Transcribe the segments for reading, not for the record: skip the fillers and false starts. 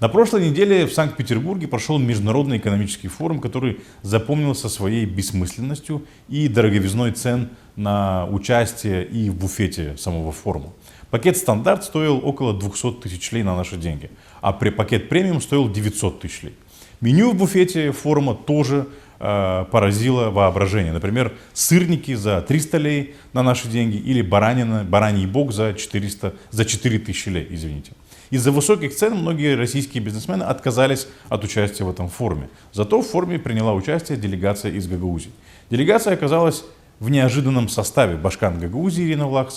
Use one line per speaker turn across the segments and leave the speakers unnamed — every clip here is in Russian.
На прошлой неделе в Санкт-Петербурге прошел международный экономический форум, который запомнился своей бессмысленностью и дороговизной цен на участие и в буфете самого форума. Пакет стандарт стоил около 200 тысяч лей на наши деньги, а пакет премиум стоил 900 тысяч лей. Меню в буфете форума тоже поразило воображение. Например, сырники за 300 лей на наши деньги или бараний бок за 4000 лей, извините. Из-за высоких цен многие российские бизнесмены отказались от участия в этом форуме. Зато в форуме приняла участие делегация из Гагаузии. Делегация оказалась в неожиданном составе. Башкан Гагаузии Ирина Влах,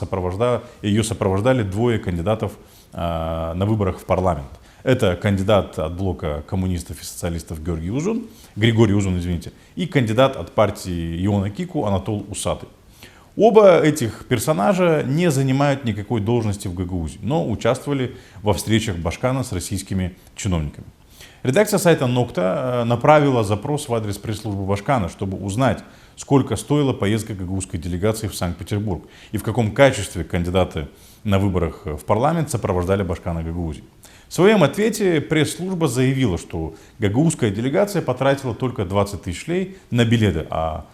ее сопровождали двое кандидатов на выборах в парламент. Это кандидат от блока коммунистов и социалистов Григорий Узун, и кандидат от партии Иона Кику Анатол Усатый. Оба этих персонажа не занимают никакой должности в Гагаузии, но участвовали во встречах Башкана с российскими чиновниками. Редакция сайта Нокта направила запрос в адрес пресс-службы Башкана, чтобы узнать, сколько стоила поездка гагаузской делегации в Санкт-Петербург и в каком качестве кандидаты на выборах в парламент сопровождали Башкана Гагаузии. В своем ответе пресс-служба заявила, что гагаузская делегация потратила только 20 тысяч лей на билеты, а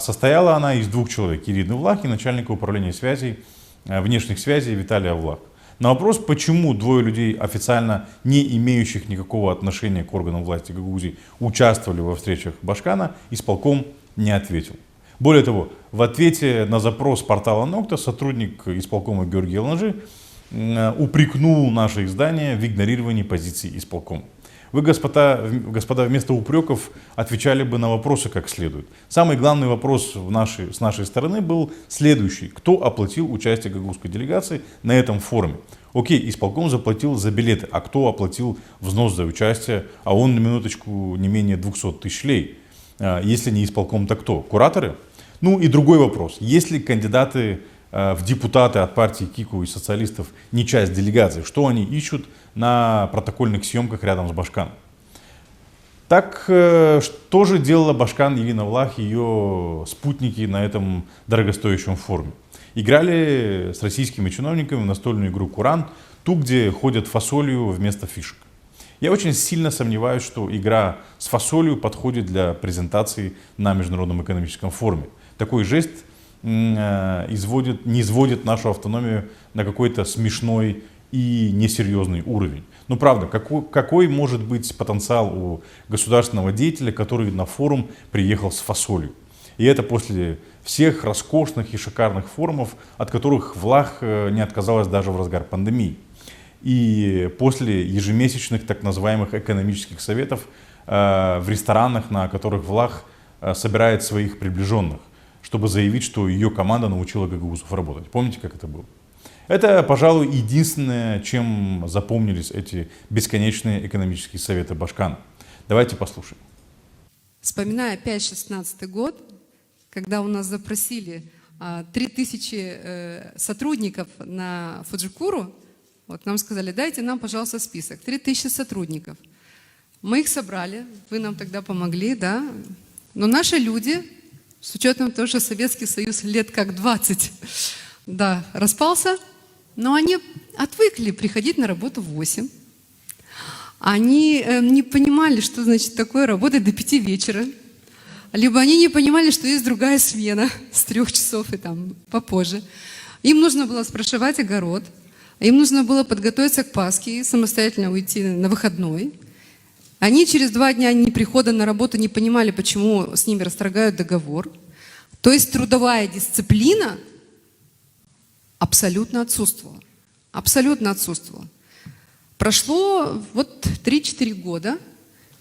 состояла она из двух человек: Ирины Влах и начальника управления внешних связей Виталия Влах. На вопрос, почему двое людей, официально не имеющих никакого отношения к органам власти Гагаузии, участвовали во встречах Башкана, исполком не ответил. Более того, в ответе на запрос портала Нокта сотрудник исполкома Георгий Ланжи упрекнул наше издание в игнорировании позиции исполкома. Вы, господа, вместо упреков отвечали бы на вопросы как следует. Самый главный вопрос с нашей стороны был следующий: кто оплатил участие гагаузской делегации на этом форуме? Окей, исполком заплатил за билеты, а кто оплатил взнос за участие? А он, на минуточку, не менее 200 тысяч лей. Если не исполком, то кто? Кураторы? Ну и другой вопрос: если кандидаты в депутаты от партии Кику и социалистов не часть делегации, что они ищут на протокольных съемках рядом с Башканом? Так что же делала Башкан Ирина Влах и ее спутники на этом дорогостоящем форуме? Играли с российскими чиновниками в настольную игру «Куран», ту, где ходят фасолью вместо фишек. Я очень сильно сомневаюсь, что игра с фасолью подходит для презентации на Международном экономическом форуме. Такой жест не изводит нашу автономию на какой-то смешной и несерьезный уровень. Ну правда, какой может быть потенциал у государственного деятеля, который на форум приехал с фасолью? И это после всех роскошных и шикарных форумов, от которых Влах не отказалась даже в разгар пандемии. И после ежемесячных так называемых экономических советов в ресторанах, на которых Влах собирает своих приближенных, чтобы заявить, что ее команда научила гагаузов работать. Помните, как это было? Это, пожалуй, единственное, чем запомнились эти бесконечные экономические советы Башкана. Давайте послушаем.
Вспоминая 5-16 год, когда у нас запросили 3000 сотрудников на Фуджикуру, вот нам сказали: дайте нам, пожалуйста, список. 3000 сотрудников. Мы их собрали, вы нам тогда помогли, да? Но наши люди, с учетом того, что Советский Союз лет как 20, да, распался, но они отвыкли приходить на работу в 8. Они не понимали, что значит такое работать до 5 вечера. Либо они не понимали, что есть другая смена с 3 часов и там попозже. Им нужно было спрошивать огород, им нужно было подготовиться к Пасхе и самостоятельно уйти на выходной. Они через 2 дня неприхода на работу не понимали, почему с ними расторгают договор. То есть трудовая дисциплина абсолютно отсутствовала. Абсолютно отсутствовала. Прошло вот 3-4 года,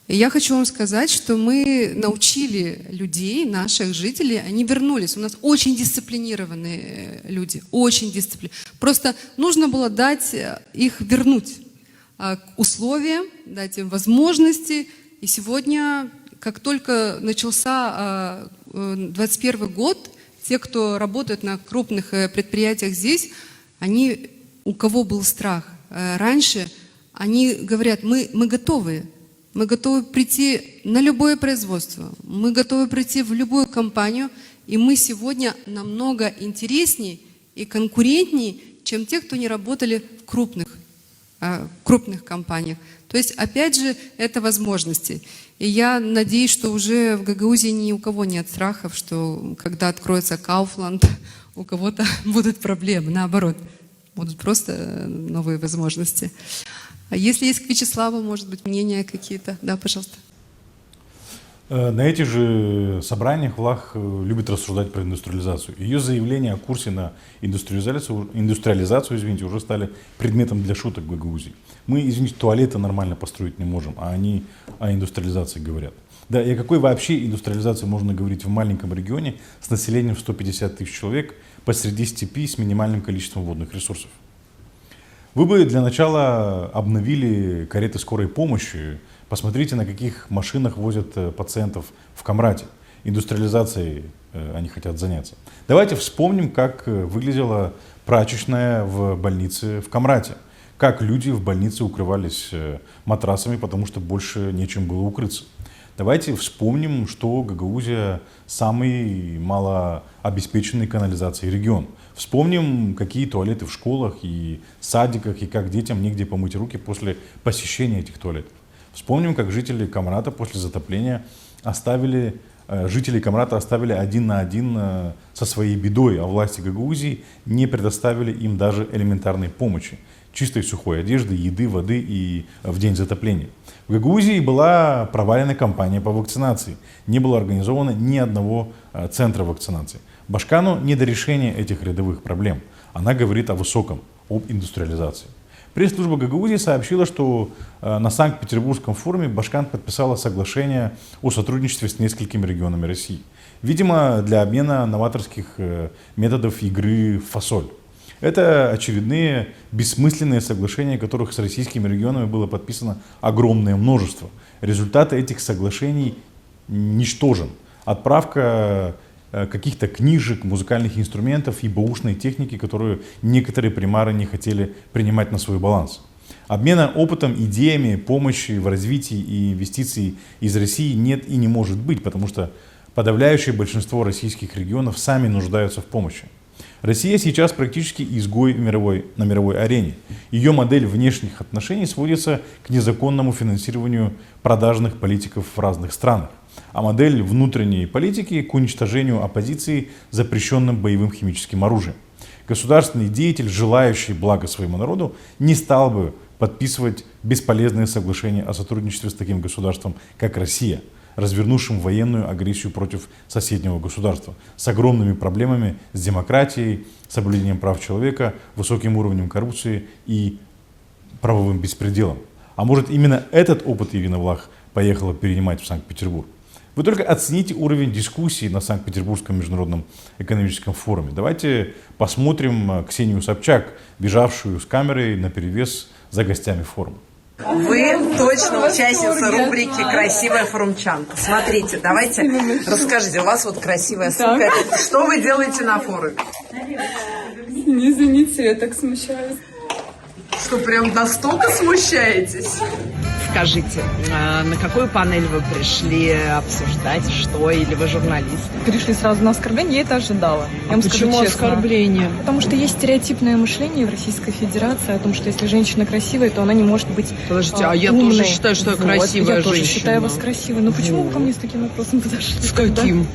и я хочу вам сказать, что мы научили людей, наших жителей, они вернулись. У нас очень дисциплинированные люди, очень дисциплинированные. Просто нужно было дать их вернуть условия, дать им возможности. И сегодня, как только начался 2021 год, те, кто работает на крупных предприятиях здесь, они, у кого был страх раньше, они говорят: мы готовы прийти на любое производство, мы готовы прийти в любую компанию, и мы сегодня намного интереснее и конкурентнее, чем те, кто не работали в крупных крупных компаниях. То есть, опять же, это возможности. И я надеюсь, что уже в Гагаузии ни у кого нет страхов, что когда откроется Kaufland, у кого-то будут проблемы. Наоборот, будут просто новые возможности. А если есть к Вячеславу, может быть, мнения какие-то? Да, пожалуйста.
На этих же собраниях Влах любит рассуждать про индустриализацию. Ее заявления о курсе на индустриализацию, уже стали предметом для шуток в Гагаузии. Мы, извините, туалеты нормально построить не можем, а они о индустриализации говорят. Да, и о какой вообще индустриализации можно говорить в маленьком регионе с населением в 150 тысяч человек посреди степи с минимальным количеством водных ресурсов? Вы бы для начала обновили кареты скорой помощи. Посмотрите, на каких машинах возят пациентов в Камрате. Индустриализацией они хотят заняться. Давайте вспомним, как выглядела прачечная в больнице в Камрате. Как люди в больнице укрывались матрасами, потому что больше нечем было укрыться. Давайте вспомним, что Гагаузия самый малообеспеченный канализацией регион. Вспомним, какие туалеты в школах и садиках, и как детям негде помыть руки после посещения этих туалетов. Вспомним, как жители Камрата после затопления оставили один на один со своей бедой, а власти Гагаузии не предоставили им даже элементарной помощи. Чистой сухой одежды, еды, воды и в день затопления. В Гагаузии была провалена кампания по вакцинации. Не было организовано ни одного центра вакцинации. Башкану не до решения этих рядовых проблем. Она говорит о высоком, об индустриализации. Пресс-служба Гагаузии сообщила, что на Санкт-Петербургском форуме Башкан подписала соглашение о сотрудничестве с несколькими регионами России. Видимо, для обмена новаторских методов игры в фасоль. Это очередные бессмысленные соглашения, которых с российскими регионами было подписано огромное множество. Результаты этих соглашений ничтожен. Отправка каких-то книжек, музыкальных инструментов и бэушной техники, которую некоторые примары не хотели принимать на свой баланс. Обмена опытом, идеями, помощи в развитии и инвестиций из России нет и не может быть, потому что подавляющее большинство российских регионов сами нуждаются в помощи. Россия сейчас практически изгой на мировой арене. Ее модель внешних отношений сводится к незаконному финансированию продажных политиков в разных странах, а модель внутренней политики к уничтожению оппозиции запрещенным боевым химическим оружием. Государственный деятель, желающий блага своему народу, не стал бы подписывать бесполезные соглашения о сотрудничестве с таким государством, как Россия, развернувшим военную агрессию против соседнего государства, с огромными проблемами с демократией, соблюдением прав человека, высоким уровнем коррупции и правовым беспределом. А может, именно этот опыт Ирина Влах поехала перенимать в Санкт-Петербург? Вы только оцените уровень дискуссий на Санкт-Петербургском международном экономическом форуме. Давайте посмотрим Ксению Собчак, бежавшую с камерой наперевес за гостями форума.
Вы точно участница рубрики «Красивая форумчанка». Смотрите, давайте расскажите, у вас вот красивая сумка. Что вы делаете на форуме?
Не извините, я так смущаюсь.
Что, прям настолько смущаетесь? Скажите, на какую панель вы пришли обсуждать, что, или вы журналист?
Пришли сразу на оскорбление, я это ожидала. Я вам
Почему
скажу честно.
оскорбление?
Потому что есть стереотипное мышление в Российской Федерации о том, что если женщина красивая, то она не может быть
Подождите, а я
умной.
тоже считаю, что я красивая
Я тоже
женщина.
считаю вас красивой. Но почему вы ко мне с таким вопросом подошли?
С каким?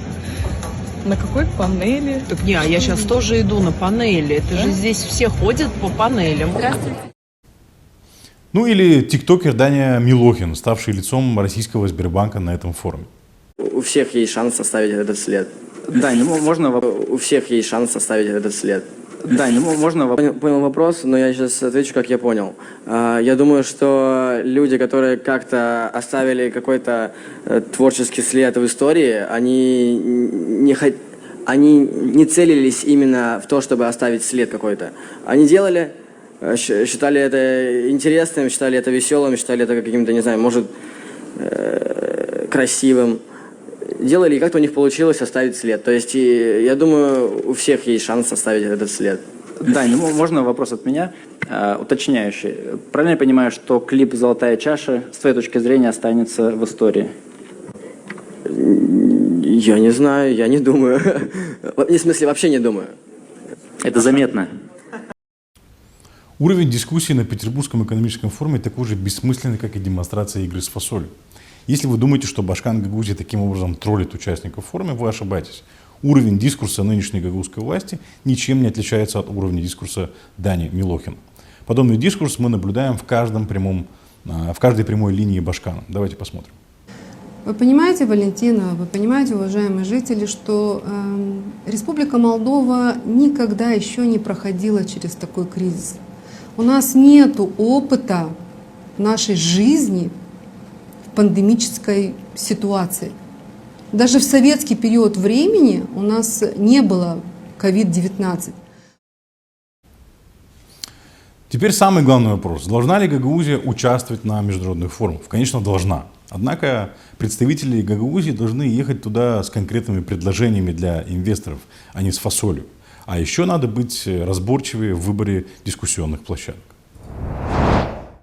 На какой панели?
Так не, а я сейчас тоже иду на панели. Это же здесь все ходят по панелям.
Ну или тиктокер Даня Милохин, ставший лицом российского Сбербанка на этом форуме.
У всех есть шанс оставить этот след. Дань, можно у всех есть шанс оставить этот след. Дань, можно понял вопрос, но я сейчас отвечу, как я понял. Я думаю, что люди, которые как-то оставили какой-то творческий след в истории, они не целились именно в то, чтобы оставить след какой-то. Они делали, считали это интересным, считали это веселым, считали это каким-то, не знаю, может, красивым. Делали, и как-то у них получилось оставить след. То есть, я думаю, у всех есть шанс оставить этот след.
Да, можно вопрос от меня, уточняющий. Правильно я понимаю, что клип «Золотая чаша» с твоей точки зрения останется в истории?
Я не знаю, я не думаю. В смысле, вообще не думаю.
Это заметно.
Уровень дискуссии на Петербургском экономическом форуме такой же бессмысленный, как и демонстрация игры с фасолью. Если вы думаете, что Башкан Гагаузия таким образом троллит участников форума, вы ошибаетесь. Уровень дискурса нынешней гагаузской власти ничем не отличается от уровня дискурса Дани Милохина. Подобный дискурс мы наблюдаем в каждой прямой линии Башкана. Давайте посмотрим.
Вы понимаете, Валентина, вы понимаете, уважаемые жители, что Республика Молдова никогда еще не проходила через такой кризис. У нас нет опыта нашей жизни в пандемической ситуации. Даже в советский период времени у нас не было COVID-19.
Теперь самый главный вопрос. Должна ли Гагаузия участвовать на международных форумах? Конечно, должна. Однако представители Гагаузии должны ехать туда с конкретными предложениями для инвесторов, а не с фасолью. А еще надо быть разборчивее в выборе дискуссионных площадок.